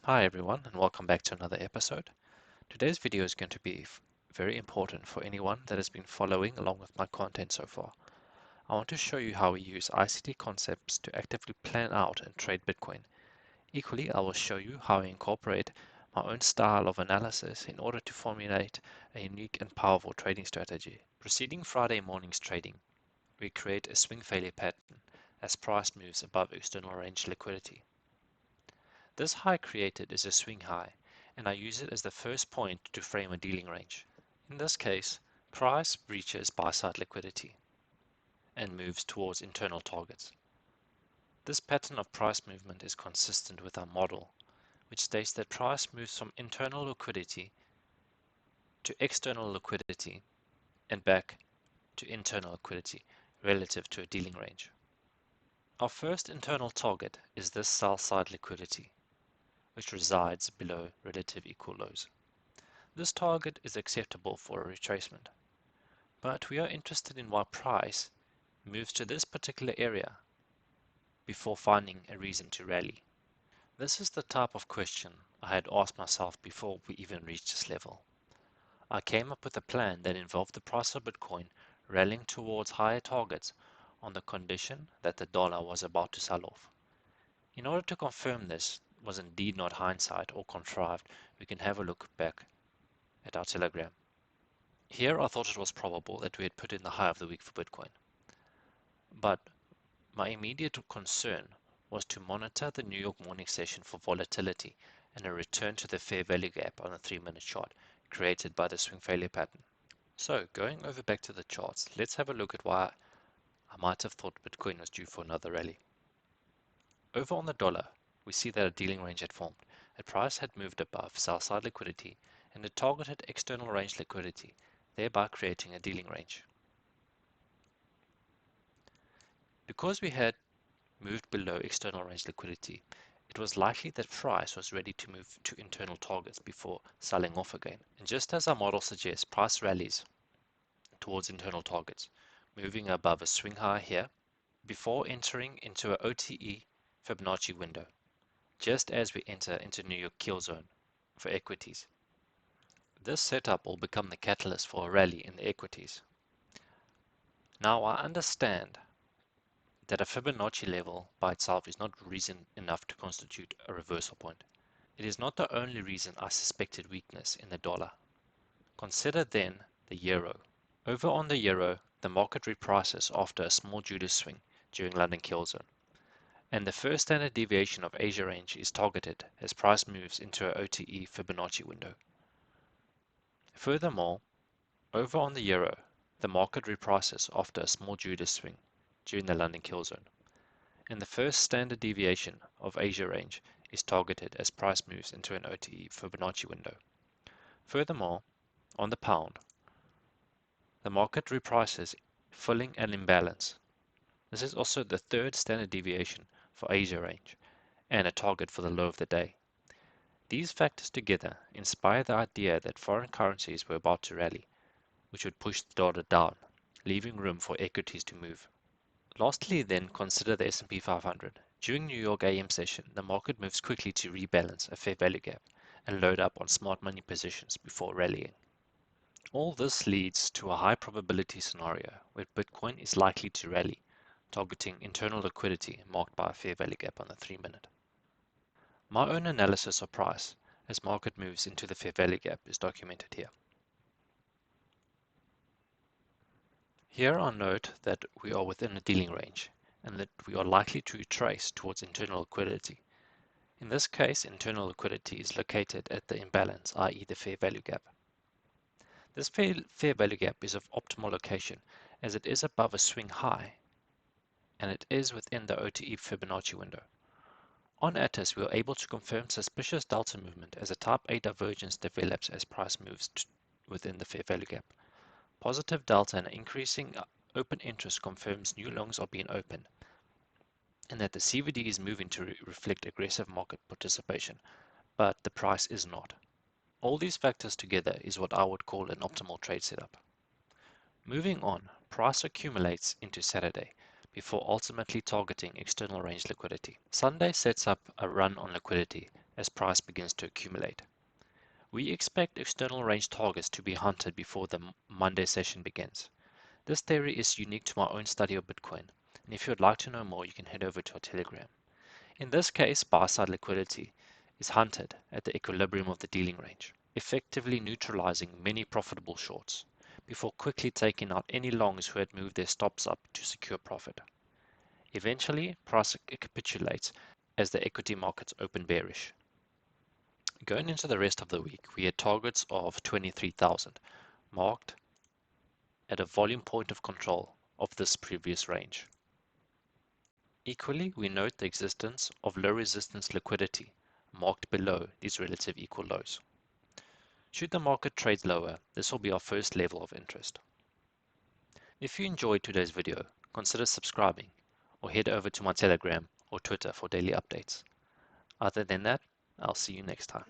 Hi everyone, and welcome back to another episode. Today's video is going to be very important for anyone that has been following along with my content so far. I want to show you how we use ICT concepts to actively plan out and trade Bitcoin. Equally, I will show you how I incorporate my own style of analysis in order to formulate a unique and powerful trading strategy. Preceding Friday morning's trading, we create a swing failure pattern as price moves above external range liquidity. This high created is a swing high, and I use it as the first point to frame a dealing range. In this case, price breaches buy-side liquidity and moves towards internal targets. This pattern of price movement is consistent with our model, which states that price moves from internal liquidity to external liquidity and back to internal liquidity relative to a dealing range. Our first internal target is this sell-side liquidity, which resides below relative equal lows. This target is acceptable for a retracement, but we are interested in why price moves to this particular area before finding a reason to rally. This is the type of question I had asked myself before we even reached this level. I came up with a plan that involved the price of Bitcoin rallying towards higher targets on the condition that the dollar was about to sell off. In order to confirm this was indeed not hindsight or contrived, we can have a look back at our Telegram. Here I thought it was probable that we had put in the high of the week for Bitcoin. But my immediate concern was to monitor the New York morning session for volatility and a return to the fair value gap on the 3-minute chart created by the swing failure pattern. So going over back to the charts, let's have a look at why I might have thought Bitcoin was due for another rally. Over on the dollar, we see that a dealing range had formed. A price had moved above sell-side liquidity and it targeted external range liquidity, thereby creating a dealing range. Because we had moved below external range liquidity, it was likely that price was ready to move to internal targets before selling off again. And just as our model suggests, price rallies towards internal targets, moving above a swing high here before entering into a OTE Fibonacci window, just as we enter into New York kill zone for equities. This setup will become the catalyst for a rally in the equities. Now I understand that a Fibonacci level by itself is not reason enough to constitute a reversal point. It is not the only reason I suspected weakness in the dollar. Consider then the euro. Over on the euro, the market reprices after a small Judas swing during London kill zone, and the first standard deviation of Asia range is targeted as price moves into a OTE Fibonacci window. Furthermore, over on the euro, the market reprices after a small Judas swing during the London kill zone, and the first standard deviation of Asia range is targeted as price moves into an OTE Fibonacci window. Furthermore, on the pound, the market reprices filling an imbalance. This is also the third standard deviation for Asia range and a target for the low of the day. These factors together inspire the idea that foreign currencies were about to rally, which would push the dollar down, leaving room for equities to move. Lastly, then, consider the S&P 500. During New York AM session, the market moves quickly to rebalance a fair value gap and load up on smart money positions before rallying. All this leads to a high probability scenario where Bitcoin is likely to rally, targeting internal liquidity marked by a fair value gap on the 3-minute. My own analysis of price as market moves into the fair value gap is documented here. Here I note that we are within a dealing range and that we are likely to retrace towards internal liquidity. In this case, internal liquidity is located at the imbalance, i.e. the fair value gap. This fair value gap is of optimal location as it is above a swing high and it is within the OTE Fibonacci window. On Atis, we are able to confirm suspicious delta movement as a type A divergence develops as price moves within the fair value gap. Positive delta and increasing open interest confirms new longs are being opened and that the CVD is moving to reflect aggressive market participation, but the price is not. All these factors together is what I would call an optimal trade setup. Moving on, price accumulates into Saturday before ultimately targeting external range liquidity. Sunday sets up a run on liquidity as price begins to accumulate. We expect external range targets to be hunted before the Monday session begins. This theory is unique to my own study of Bitcoin, and if you would like to know more, you can head over to our Telegram. In this case, buy-side liquidity is hunted at the equilibrium of the dealing range, effectively neutralizing many profitable shorts, before quickly taking out any longs who had moved their stops up to secure profit. Eventually, price capitulates as the equity markets open bearish. Going into the rest of the week, we had targets of 23,000, marked at a volume point of control of this previous range. Equally, we note the existence of low resistance liquidity, marked below these relative equal lows. Should the market trade lower, this will be our first level of interest. If you enjoyed today's video, consider subscribing or head over to my Telegram or Twitter for daily updates. Other than that, I'll see you next time.